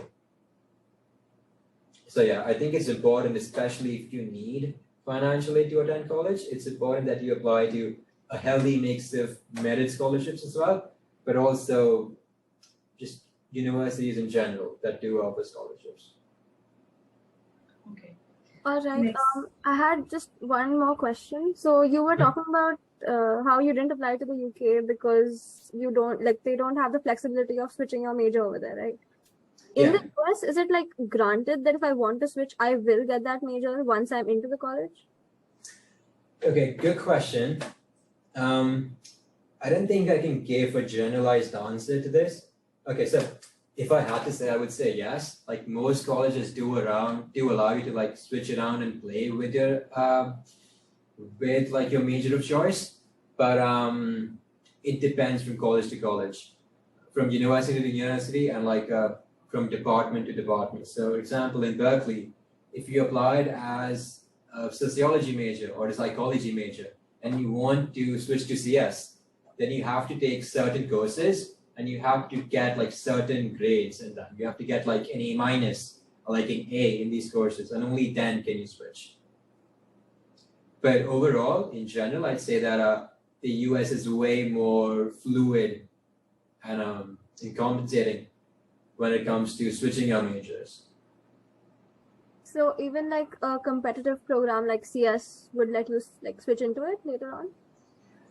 So yeah, I think it's important, especially if you need financial aid to attend college, it's important that you apply to a healthy mix of merit scholarships as well, but also just universities in general that do offer scholarships. Okay. All right. Next. I had just one more question. So you were talking about how you didn't apply to the UK because they don't have the flexibility of switching your major over there, right? In the US, is it like granted that if I want to switch, I will get that major once I'm into the college? Okay, good question. I don't think I can give a generalized answer to this. Okay, so if I had to say, I would say yes. Like most colleges do allow you to like switch around and play with with like your major of choice, but it depends from college to college, from university to university, and like from department to department. So, for example, in Berkeley, if you applied as a sociology major or a psychology major and you want to switch to CS, then you have to take certain courses and you have to get like certain grades in them. You have to get like an A minus or like an A in these courses, and only then can you switch. But overall, in general, I'd say that the US is way more fluid and compensating when it comes to switching your majors. So even like a competitive program like CS would let you like switch into it later on?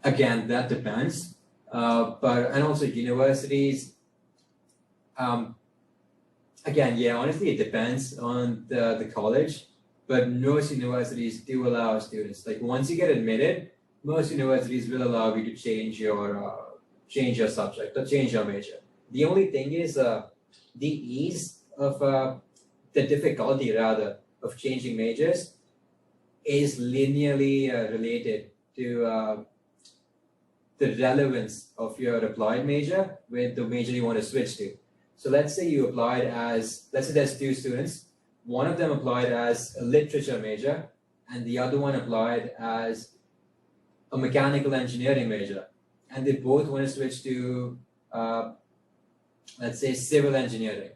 Again, that depends. And also universities, again, yeah, honestly, it depends on the college, but most universities do allow students, like once you get admitted, most universities will allow you to change your subject or change your major. The only thing is the ease of the difficulty rather of changing majors is linearly related to the relevance of your applied major with the major you want to switch to. So let's say you applied as, let's say there's two students, one of them applied as a literature major and the other one applied as a mechanical engineering major, and they both want to switch to let's say civil engineering.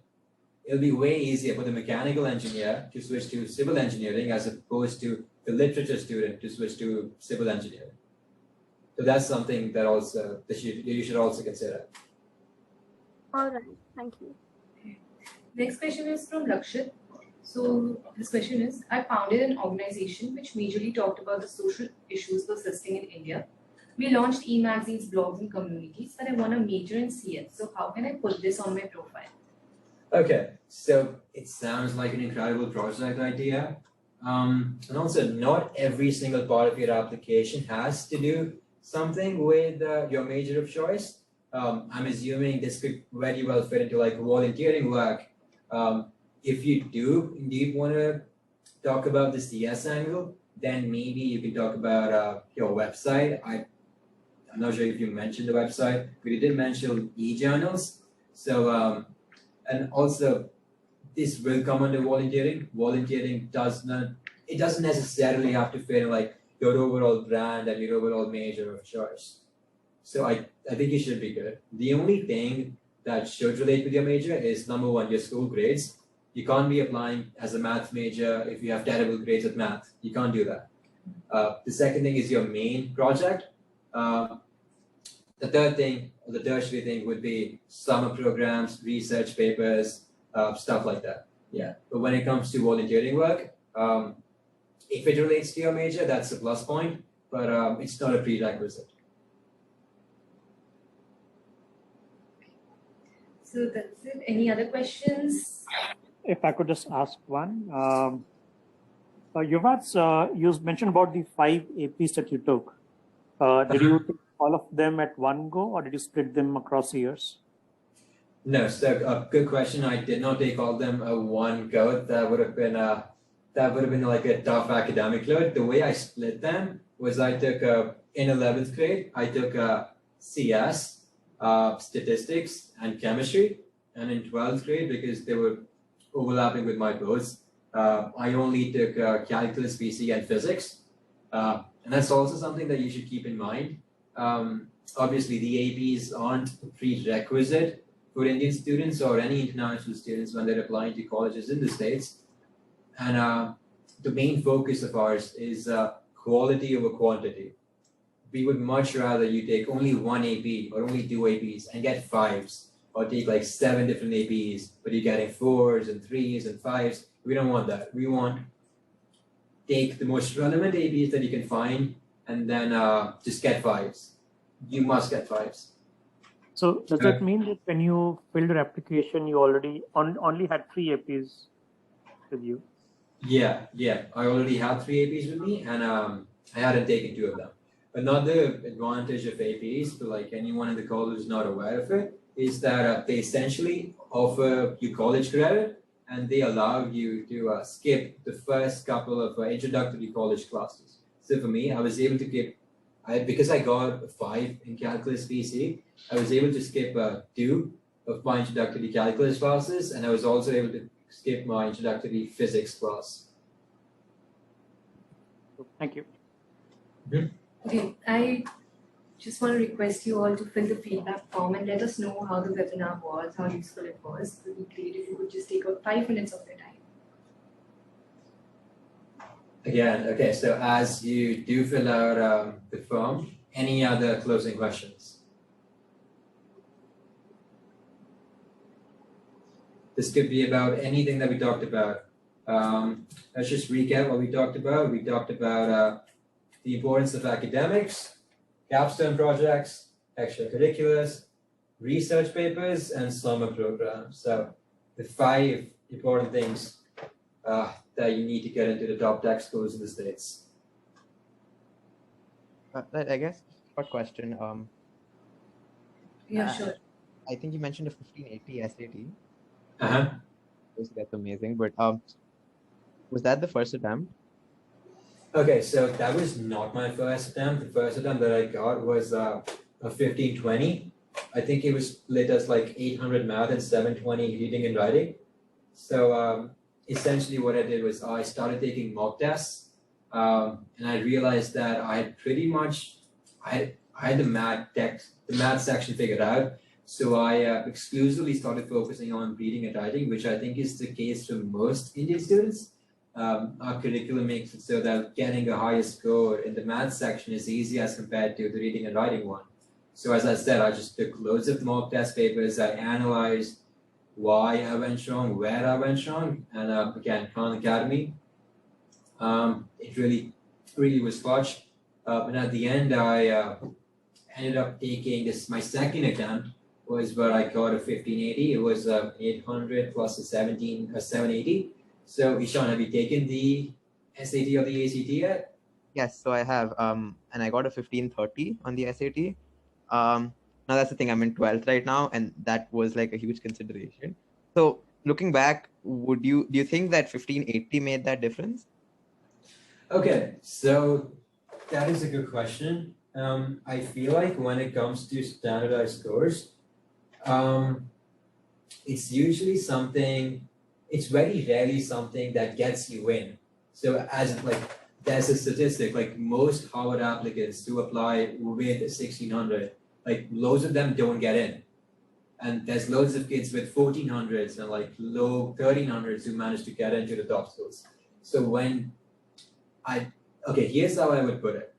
It'll be way easier for the mechanical engineer to switch to civil engineering as opposed to the literature student to switch to civil engineering. So that's something that also that you should also consider. All right, thank you. Next question is from Lakshit. So this question is, I founded an organization which majorly talked about the social issues persisting in India. We launched e-magazines, blogs, and communities, but I want to major in CS. So how can I put this on my profile? Okay, so it sounds like an incredible project idea. And also, not every single part of your application has to do something with your major of choice. I'm assuming this could very well fit into like volunteering work. If you do indeed want to talk about the CS angle, then maybe you can talk about your website. I'm not sure if you mentioned the website, but you did mention e-journals. So, and also this will come under volunteering. Volunteering doesn't necessarily have to fit in like your overall brand and your overall major of choice. So I think you should be good. The only thing that should relate with your major is number one, your school grades. You can't be applying as a math major if you have terrible grades at math. You can't do that. The second thing is your main project. The third thing, or the tertiary thing, would be summer programs, research papers, stuff like that. Yeah. But when it comes to volunteering work, if it relates to your major, that's a plus point, but it's not a prerequisite. So that's it. Any other questions? If I could just ask one. Yuvraj, you mentioned about the 5 APs that you took. Did you take all of them at one go, or did you split them across years? No, so good question. I did not take all of them at one go. That would have been like a tough academic load. The way I split them was I took in 11th grade, I took CS, statistics, and chemistry, and in 12th grade, because they were overlapping with my course, I only took calculus, PC, and physics. And that's also something that you should keep in mind. Obviously, the APs aren't a prerequisite for Indian students or any international students when they're applying to colleges in the States. And the main focus of ours is quality over quantity. We would much rather you take only one AP or only 2 APs and get 5s, or take like 7 different APs, but you're getting 4s and 3s and 5s. We don't want that. We want take the most relevant APs that you can find and then just get 5s. You must get 5s. So does that mean that when you filled your application, you already only had 3 APs with you? Yeah. I already had 3 APs with me, and I hadn't taken 2 of them. Another advantage of APs, for like anyone in the college who's not aware of it, is that they essentially offer you college credit, and they allow you to skip the first couple of introductory college classes. So for me, I was able to keep, because I got a 5 in calculus PC, I was able to skip 2 of my introductory calculus classes, and I was also able to skip my introductory physics class. Thank you. Okay, I just want to request you all to fill the feedback form and let us know how the webinar was, how useful it was. It would be great if you could just take out 5 minutes of your time. Again, okay, so as you do fill out the form, any other closing questions? This could be about anything that we talked about. Let's just recap what we talked about. We talked about the importance of academics, capstone projects, extracurriculars, research papers, and summer programs. So the 5 important things that you need to get into the top tech schools in the States. I guess, short question. Yeah, sure. I think you mentioned a 1580 SAT. Uh-huh. That's amazing. But was that the first attempt? Okay, so that was not my first attempt. The first attempt that I got was a 1520. I think it was split as like 800 math and 720 reading and writing. So essentially what I did was I started taking mock tests, and I realized that I had pretty much, I had the math section figured out. So I exclusively started focusing on reading and writing, which I think is the case for most Indian students. Our curriculum makes it so that getting a higher score in the math section is easy as compared to the reading and writing one. So as I said, I just took loads of mock test papers. I analyzed why I went wrong, where I went wrong, and again, Khan Academy. It really was clutch. And at the end, I ended up taking this. My second attempt was where I got a 1580. It was 800 plus a 780. So Ishan, have you taken the SAT or the ACT yet? Yes, so I have. And I got a 1530 on the SAT. Now that's the thing, I'm in 12th right now, and that was like a huge consideration. So looking back, do you think that 1580 made that difference? Okay, so that is a good question. I feel like when it comes to standardized scores, it's usually something, it's very rarely something that gets you in. So as like, there's a statistic, like most Harvard applicants who apply with 1600, like loads of them don't get in. And there's loads of kids with 1400s and like low 1300s who manage to get into the top schools. So okay, here's how I would put it.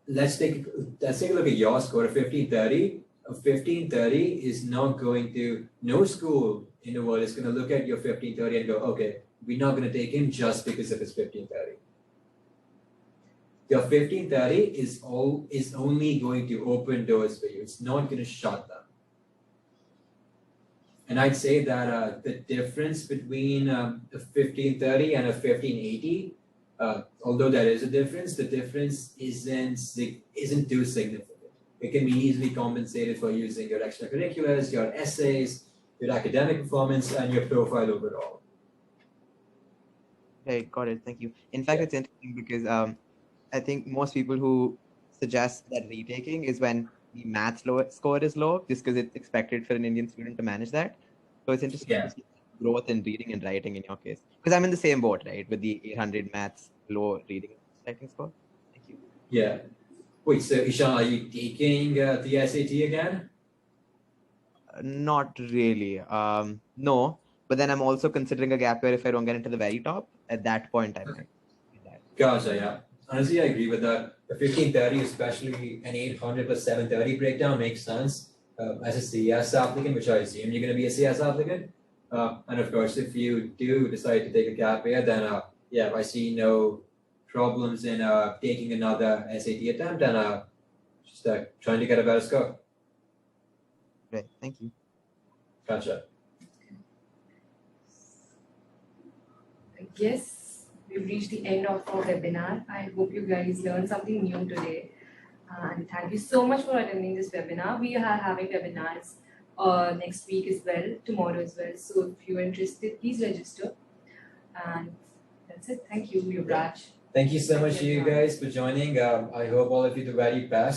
Let's take a look at your score, a 1530. A 1530 is not going to, no school in the world is going to look at your 1530 and go, okay, we're not going to take him just because of his 1530. Your 1530 is only going to open doors for you. It's not going to shut them. And I'd say that the difference between a 1530 and a 1580, although there is a difference, the difference isn't too significant. It can be easily compensated for using your extracurriculars, your essays, your academic performance, and your profile overall. Okay, got it. Thank you. In fact, it's interesting because I think most people who suggest that retaking is when the math score is low, just because it's expected for an Indian student to manage that. So it's interesting to see growth in reading and writing in your case. Because I'm in the same boat, right? With the 800 maths, low reading and writing score. Thank you. Yeah. Wait, so Ishan, are you taking the SAT again? Not really. No. But then I'm also considering a gap year if I don't get into the very top. At that point, I might. Gotcha, yeah. Honestly, I agree with that. The 1530, especially an 800 plus 730 breakdown, makes sense. As a CS applicant, which I assume you're going to be a CS applicant. And of course, if you do decide to take a gap year, then yeah, I see no problems in taking another SAT attempt and just trying to get a better score. Great, thank you. Gotcha. I guess we've reached the end of our webinar. I hope you guys learned something new today. And thank you so much for attending this webinar. We are having webinars next week as well, tomorrow as well. So if you're interested, please register. And that's it. Thank you, Yuvraj. Thank you so much, you guys, for joining. I hope all of you the very best.